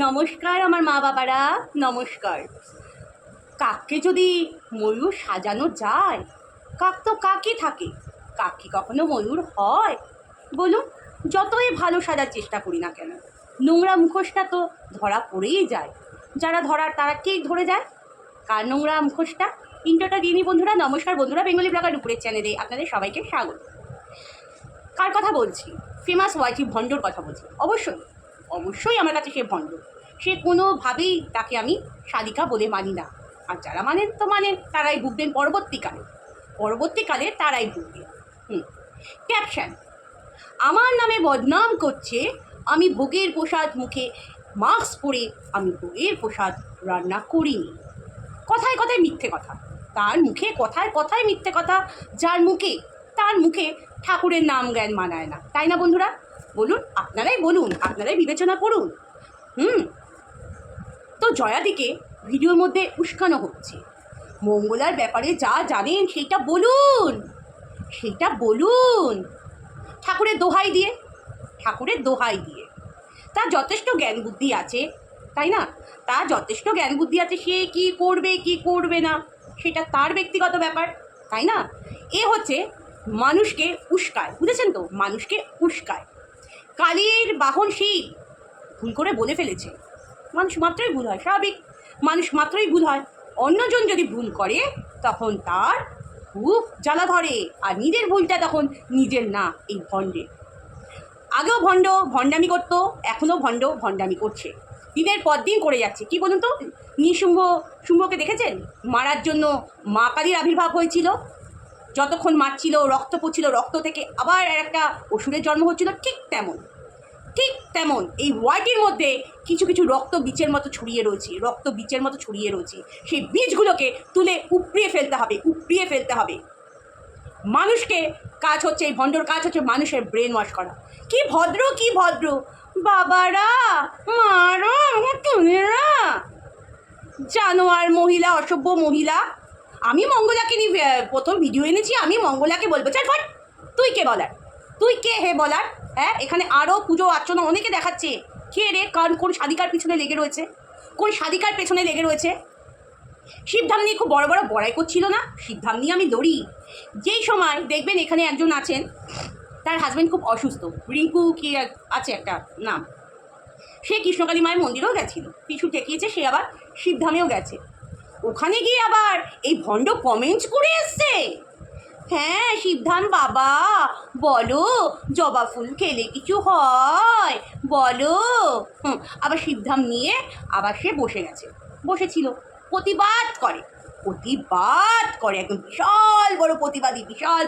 নমস্কার আমার মা বাবারা, নমস্কার। কাককে যদি ময়ূর সাজানো যায়, কাক তো কাকই থাকে, কাক কি কখনো ময়ূর হয় বলুন? যতই ভালো সাজার চেষ্টা করি না কেন, নোংরা মুখোশটা তো ধরা পড়েই যায়। যারা ধরার তারা ঠিক ধরে যায়। কার নোংরা মুখোশটা? ইন্টারটা দিয়ে নি বন্ধুরা। নমস্কার বন্ধুরা, বেঙ্গলি ব্লগার উপরের চ্যানেলে আপনাদের সবাইকে স্বাগত। কার কথা বলছি? ফেমাস ওয়াইটি ভণ্ডর কথা বলছি। অবশ্যই আমার কাছে সে ভণ্ড। সে কোনোভাবেই তাকে আমি শালিকা বলে মানি না। আর যারা মানেন তো মানেন, তারাই ভুগবেন পরবর্তীকালে তারাই ভুগবেন। ক্যাপশন: আমার নামে বদনাম করছে, আমি ভোগের প্রসাদ মুখে মাস্ক পরে আমি ভোগের প্রসাদ রান্না করিনি। কথায় কথায় মিথ্যে কথা, তার মুখে কথায় কথায় মিথ্যে কথা, যার মুখে তার মুখে ঠাকুরের নাম জ্ঞান মানায় না, তাই না বন্ধুরা? বলুন, আপনারাই বিবেচনা করুন। তো জয়াদিকে ভিডিওর মধ্যে উস্কানো হচ্ছে। মঙ্গলার ব্যাপারে যা জানেন সেইটা বলুন ঠাকুরের দোহাই দিয়ে। তার যথেষ্ট জ্ঞান বুদ্ধি আছে, তাই না? সে কি করবে কি করবে না সেটা তার ব্যক্তিগত ব্যাপার, তাই না? এ হচ্ছে মানুষকে উস্কায়, বুঝেছেন তো? মানুষকে উস্কায়। কালীর বাহন শিব ভুল করে বলে ফেলেছে। মানুষ মাত্রই ভুল হয়, স্বাভাবিক। মানুষ মাত্রই ভুল হয়। অন্যজন যদি ভুল করে তখন তার খুব জ্বালা ধরে, আর নিজের ভুলটা তখন নিজের না, এই ভণ্ডের। আগেও ভণ্ডামি করতো, এখনও ভণ্ডামি করছে, দিনের পর দিন করে যাচ্ছে। কি বলুন তো, শুম্ভকে দেখেছেন? মারার জন্য মা কালীর আবির্ভাব হয়েছিল। যতক্ষণ মারছিল, রক্ত পড়ছিল, রক্ত থেকে আবার একটা অসুরের জন্ম হচ্ছিল। ঠিক তেমন এই ওয়ার্ডটির মধ্যে কিছু কিছু রক্ত বীজের মতো ছড়িয়ে রয়েছে। সেই বীজগুলোকে তুলে উপড়িয়ে ফেলতে হবে। মানুষকে কাজ হচ্ছে, এই ভণ্ডর কাজ হচ্ছে মানুষের ব্রেন ওয়াশ করা। কি ভদ্র বাবারা, মারো তুমিরা, জানোয়ার মহিলা, অসভ্য মহিলা। আমি মঙ্গলাকে নিয়ে প্রথম ভিডিও এনেছি, আমি মঙ্গলাকে বলবো, চল ফট, তুই কে হে বলার? হ্যাঁ, এখানে আরও পুজো অর্চনা অনেকে দেখাচ্ছে। কে রে? কোন সাধিকার পেছনে লেগে রয়েছে? শিবধাম নিয়ে খুব বড় বড়াই করছিল না? শিবধাম নিয়ে আমি লড়ি। যেই সময় দেখবেন এখানে একজন আছেন, তার হাজব্যান্ড খুব অসুস্থ, রিঙ্কু কি আছে একটা নাম, সে কৃষ্ণকালী মায়ের মন্দিরেও গেছিল, পিছু ঠেকিয়েছে, সে আবার শিবধামেও গেছে। ওখানে গিয়ে আবার এই ভণ্ড কমেন্টস করে এসছে, হ্যাঁ শিবধাম বাবা বলো, জবা ফুল খেলে কিছু হয় বলো। আবার শিবধাম নিয়ে আবার সে বসেছিল, প্রতিবাদ করে একদম বিশাল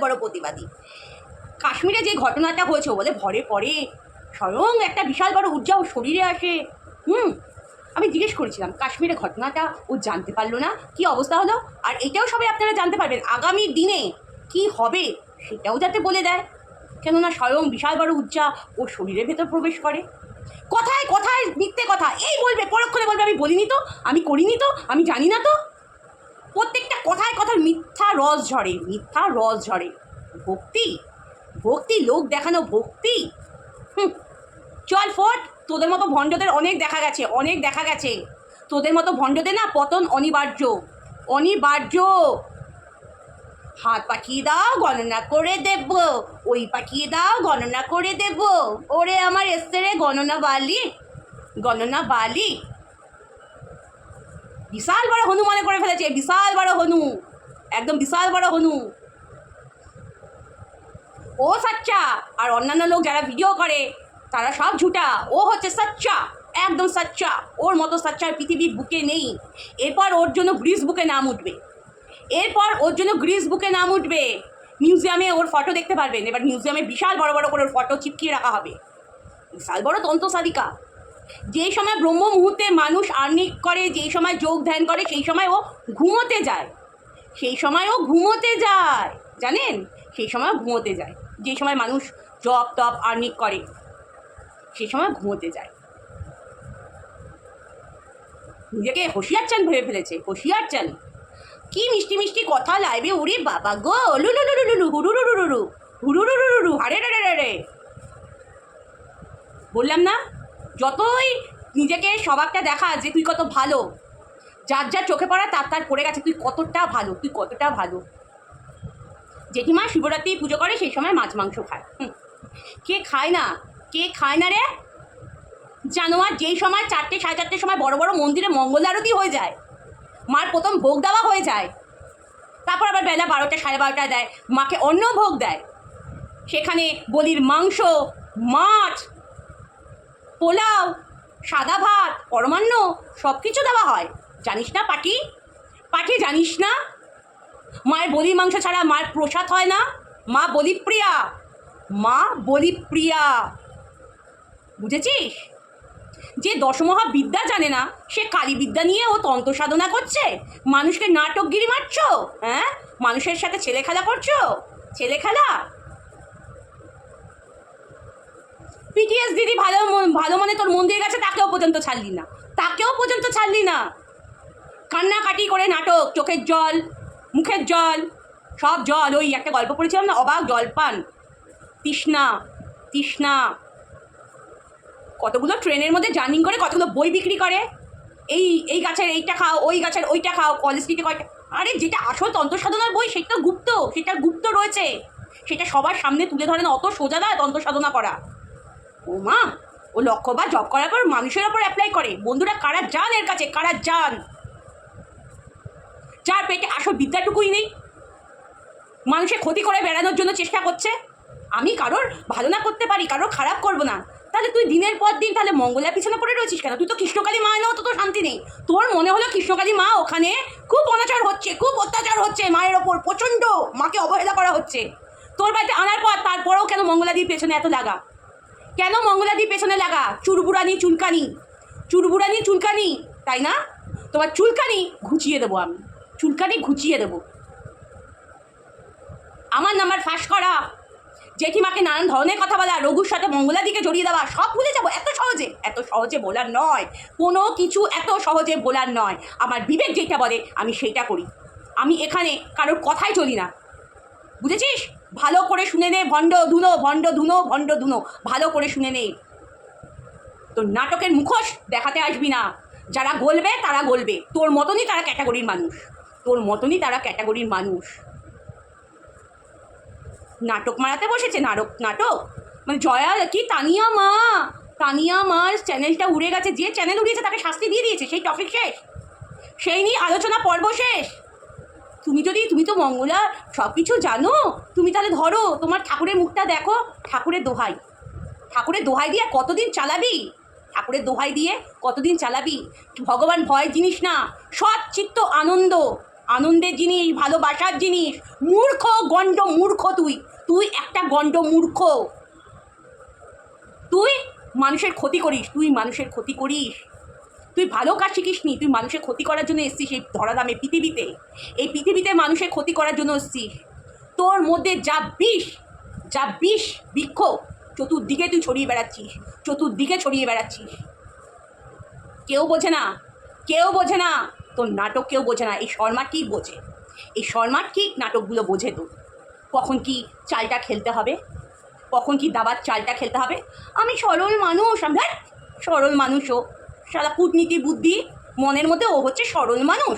বড় প্রতিবাদী। কাশ্মীরে যে ঘটনাটা হয়েছে বলে ভরে পড়ে, স্বয়ং একটা বিশাল বড় উজ্জ্বল শরীরে আসে। আমি জিজ্ঞেস করেছিলাম, কাশ্মীরের ঘটনাটা ও জানতে পারলো না, কি অবস্থা হলো? আর এটাও সবাই আপনারা জানতে পারবেন, আগামী দিনে কি হবে সেটাও যাতে বলে দেয়, কেননা স্বয়ং বিশাল বড় উজ্জা ওর শরীরের ভেতর প্রবেশ করে। কথায় কথায় মিথ্যে কথা, এই বলবে, পরক্ষণে বলবে আমি বলিনি তো, আমি করিনি তো, আমি জানি না তো। প্রত্যেকটা কথায় মিথ্যা রস ঝরে। ভক্তি লোক দেখানো ভক্তি। চল ফট, তোদের মতো ভণ্ডদের অনেক দেখা গেছে। তোদের মতো ভণ্ডদের না পতন অনিবার্য। হাত পাঠিয়ে দাও, গণনা করে দেব। ওই পাঠিয়ে দাও, গণনা করে দেব। ওরে আমার এসছে রে গণনা বালি। বিশাল বড় হনু মনে করে ফেলেছে, একদম বিশাল বড় হনু। ও সাচ্চা, আর অন্যান্য লোক যারা ভিডিও করে তারা সব ঝুটা। ও হচ্ছে সাচ্চা, একদম সাচ্চা। ওর মতো সাচ্চার পৃথিবীর বুকে নেই। এরপর ওর জন্য গ্রিস বুকে নাম উঠবে। মিউজিয়ামে ওর ফটো দেখতে পারবেন। এবার মিউজিয়ামে বিশাল বড় করে ওর ফটো চিপকিয়ে রাখা হবে। বিশাল বড় তন্ত্রসাধিকা। যেই সময় ব্রহ্ম মুহূর্তে মানুষ আর্নিক করে, যেই সময় যোগ ধ্যান করে, সেই সময় ও ঘুমোতে যায়। জানেন, সেই সময় ঘুমোতে যায়। যেই সময় মানুষ জপ টপ আর্নিক করে, সেই সময় ঘুমোতে যায়। নিজেকে হোশিয়ার চান ভেবে ফেলেছে, কি মিষ্টি কথা লাইবে। ওরে বাবা গো, লুলুলুলুলু, হুরুরুরুরু, হারে রে। বললাম না, যতই নিজেকে স্বভাবটা দেখা যে তুই কত ভালো, যার যার চোখে পড়া তার তার পড়ে গেছে, তুই কতটা ভালো, তুই কতটা ভালো। জেঠিমা শিবরাত্রি পুজো করে, সেই সময় মাছ মাংস খায়। কে খায় না, কে খায় না রে জানোয়ার? যেই সময় 4টে 4:30 সময় বড় বড় মন্দিরে মঙ্গল আরতি হয়ে যায়, মার প্রথম ভোগ দেওয়া হয়ে যায়, তারপর আবার বেলা 12টা 12:30 দেয়, মাকে অন্ন ভোগ দেয়, সেখানে বলির মাংস, মাছ, পোলাও, সাদা ভাত, পরমান্ন সব কিছু দেওয়া হয়। জানিস না পাটি? পাটি জানিস না? মায়ের বলির মাংস ছাড়া মায়ের প্রসাদ হয় না। মা বলিপ্রিয়া, মা বলিপ্রিয়া, বুঝেছিস? যে দশমহা বিদ্যা জানে না, সে কালী বিদ্যা নিয়ে ও তন্ত্র সাধনা করছে, মানুষকে নাটকগিরি মারছো, হ্যাঁ? মানুষের সাথে ছেলে খেলা করছো, ছেলে খেলা। পিটিএস দিদি ভালো ভালো মনে তোর মন্দির গেছে, তাকেও পর্যন্ত ছাড়লি না, তাকেও পর্যন্ত ছাড়লি না। কান্নাকাটি করে নাটক, চোখের জল, মুখের জল, সব জল। ওই একটা গল্প পড়েছিলাম না, অবাক জলপান, তৃষ্ণা, তৃষ্ণা। কতগুলো ট্রেনের মধ্যে জার্নি করে, কতগুলো বই বিক্রি করে, এই গাছের এইটা খাও, ওই গাছের ওইটা খাও, কলেজ স্ট্রিটে কয়টা। আরে যেটা আসল তন্ত্র সাধনার বই সেটা গুপ্ত, সেটা গুপ্ত রয়েছে, সেটা সবার সামনে তুলে ধরে না। অত সোজা না তন্ত্র সাধনা করা। ও মা, ও লক্ষ্যবার জব করার পর মানুষের ওপর অ্যাপ্লাই করে। বন্ধুরা, কারা যান এর কাছে, কারা যান? যার পেটে আসল বিদ্যাটুকুই নেই, মানুষের ক্ষতি করে বেড়ানোর জন্য চেষ্টা করছে। আমি কারোর ভালো না করতে পারি, কারোর খারাপ করবো না, তাহলে তুই দিনের পর দিন তাহলে মঙ্গলার পিছনে পড়ে রয়েছিস কেন? তুই তো কৃষ্ণকালী মা নাও, তো তোর শান্তি নেই। তোর মনে হলো কৃষ্ণকালী মা ওখানে খুব অনাচার হচ্ছে, খুব অত্যাচার হচ্ছে মায়ের ওপর, প্রচণ্ড মাকে অবহেলা করা হচ্ছে। তোর বাড়িতে আনার পর তারপরেও কেন মঙ্গলাদির পেছনে এত লাগা? কেন মঙ্গলাদির পেছনে লাগা? চুরবুড়ানি চুলকানি, চুরবুড়ানি চুলকানি, তাই না? তোমার চুলকানি ঘুচিয়ে দেবো আমি, চুলকানি ঘুচিয়ে দেবো। আমার নাম্বার ফাঁস করা, জেঠিমাকে নানান ধরনের কথা বলা, রঘুর সাথে মঙ্গলাদিকে জড়িয়ে দেওয়া, সব ভুলে যাবো এত সহজে? এত সহজে বলার নয়, কোনো কিছু এত সহজে বলার নয়। আমার বিবেক যেটা বলে আমি সেইটা করি। আমি এখানে কারোর কথাই চলি না, বুঝেছিস? ভালো করে শুনে নে, ভণ্ড ধুনো, ভণ্ড ধুনো, ভণ্ড ধুনো, ভালো করে শুনে নে। তোর নাটকের মুখোশ দেখাতে আসবি না। যারা গলবে তারা গলবে, তোর মতনই তারা ক্যাটাগরির মানুষ, তোর মতনই তারা ক্যাটাগরির মানুষ। নাটক মারাতে বসেছে, নাটক নাটক মানে জয়া কি তানিয়া মা, তানিয়া মার চ্যানেলটা উড়ে গেছে, যে চ্যানেল উড়িয়েছে তাকে শাস্তি দিয়ে দিয়েছে, সেই টপিক শেষ, সেই নিয়ে আলোচনা পর্ব শেষ। তুমি তো মঙ্গলা সব কিছু জানো, তুমি তাহলে ধরো তোমার ঠাকুরের মুখটা দেখো, ঠাকুরের দোহাই, ঠাকুরের দোহাই দিয়ে কতদিন চালাবি? ঠাকুরের দোহাই দিয়ে কতদিন চালাবি? ভগবান ভয় জিনিস না, সৎ চিত্ত আনন্দ, আনন্দের জিনিস, ভালোবাসার জিনিস। মূর্খ, গণ্ড মূর্খ, তুই তুই একটা গণ্ড মূর্খ। তুই মানুষের ক্ষতি করিস, তুই মানুষের ক্ষতি করিস। তুই ভালো কাজ শিখিস নি, তুই মানুষের ক্ষতি করার জন্য এসছিস এই ধরাধামে পৃথিবীতে, এই পৃথিবীতে মানুষের ক্ষতি করার জন্য এসছিস। তোর মধ্যে যা বিষ, যা বিষ বৃক্ষ চতুর্দিকে তুই ছড়িয়ে বেড়াচ্ছিস, চতুর্দিকে ছড়িয়ে বেড়াচ্ছিস। কেউ বোঝে না, কেউ বোঝে না, তোর নাটক কেউ বোঝে না। এই শর্মা ঠিক বোঝে, এই শর্মা ঠিক নাটকগুলো বোঝে। তো কখন কি চালটা খেলতে হবে, কখন কি দাবার চালটা খেলতে হবে। আমি সরল মানুষ, আমরা সরল মানুষও সারা কূটনীতি বুদ্ধি মনের মধ্যে, ও হচ্ছে সরল মানুষ।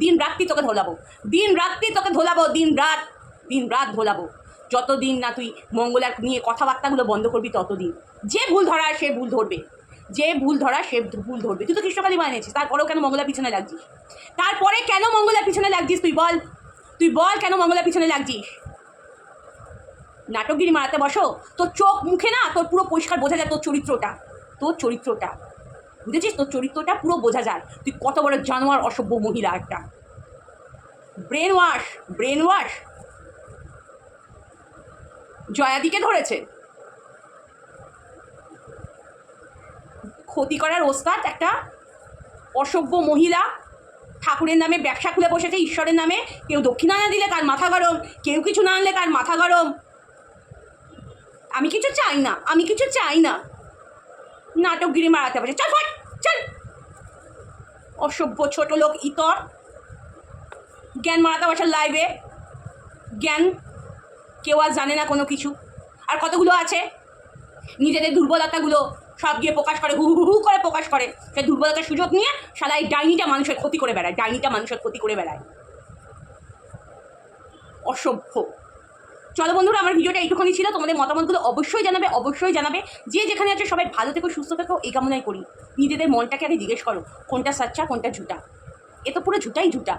দিন রাত্রি তোকে ধোলাবো, দিন রাত্রি তোকে ধোলাবো, দিন রাত ধোলাবো। যতদিন না তুই মঙ্গলার নিয়ে কথাবার্তাগুলো বন্ধ করবি ততদিন। যে ভুল ধরা সে ভুল ধরবে, যে ভুল ধরা সে ভুল ধরবে। তুই তো কৃষ্ণকালী বানিয়েছিস, তারপরেও কেন মঙ্গলার পিছনে লাগছিস? তারপরে কেন মঙ্গলার পিছনে লাগছিস তুই বল, তুই বল কেন মঙ্গলার পিছনে লাগছিস? নাটকগিরি মারাতে বসো, তোর চোখ মুখে না তোর পুরো পরিষ্কার বোঝা যায় তোর চরিত্রটা, তোর চরিত্রটা, বুঝেছিস? তোর চরিত্রটা পুরো বোঝা যায়। তুই কত বড় জানোয়ার, অসভ্য মহিলা একটা। Brainwash, brainwash. জয়াদিকে ধরেছে ক্ষতি করার ওস্তাদ একটা অসভ্য মহিলা। ঠাকুরের নামে ব্যবসা খুলে বসেছে, ঈশ্বরের নামে। কেউ দক্ষিণা না দিলে তার মাথা গরম, কেউ কিছু না আনলে তার মাথা গরম। আমি কিছু চাই না, আমি কিছু চাই না। নাটকগিরি মারাতে বসে, চল ফট, চল। অসভ্য ছোট লোক ইতর। জ্ঞান মারাতে বসার লাইভে, জ্ঞান কেউ আর জানে না কোনো কিছু। আর কতগুলো আছে নিজেদের দুর্বলতাগুলো সব গিয়ে প্রকাশ করে, হু হু হু করে প্রকাশ করে। সে দুর্বলতার সুযোগ নিয়ে শালা এই ডাইনিটা মানুষের ক্ষতি করে বেড়ায়, ডাইনিটা মানুষের ক্ষতি করে বেড়ায়। অসভ্য। চলো বন্ধুরা, আমার ভিডিওটা এইটুখানি ছিল। তোমাদের মতামতগুলো অবশ্যই জানাবে, অবশ্যই জানাবে। যে যেখানে আছে সবাই ভালো থেকো, সুস্থ থেকো, এই কামনাই করি। নিজেদের মনটাকে আগে জিজ্ঞেস করো কোনটা সাচ্চা কোনটা ঝুটা। এ তো পুরো ঝুটাই ঝুটা,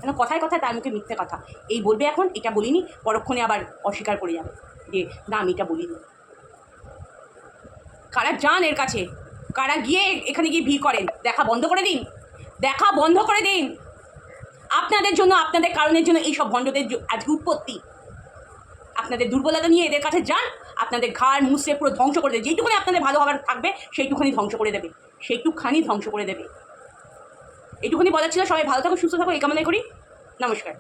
কেন কথায় কথায় তার মুখে মিথ্যে কথা। এই বলবে এখন এটা বলিনি, পরক্ষণে আবার অস্বীকার করে যাবে যে না আমি এটা বলিনি। কারা যান এর কাছে, কারা গিয়ে এখানে গিয়ে ভিড় করেন, দেখা বন্ধ করে দিন, দেখা বন্ধ করে দিন। আপনাদের জন্য, আপনাদের কারণের জন্য এইসব ভণ্ডদের আজকে উৎপত্তি। আপনাদের দুর্বলতা নিয়ে এদের কাছে যান, আপনাদের ঘাড় মুছড়ে পুরো ধ্বংস করে দেবে। যেইটুখানি আপনাদের ভালো হবার থাকবে সেইটুখানি ধ্বংস করে দেবে, সেইটুখানি ধ্বংস করে দেবে। এইটুখানি বলার ছিল। সবাই ভালো থাকো, সুস্থ থাকো, এই কামনাই করি। নমস্কার।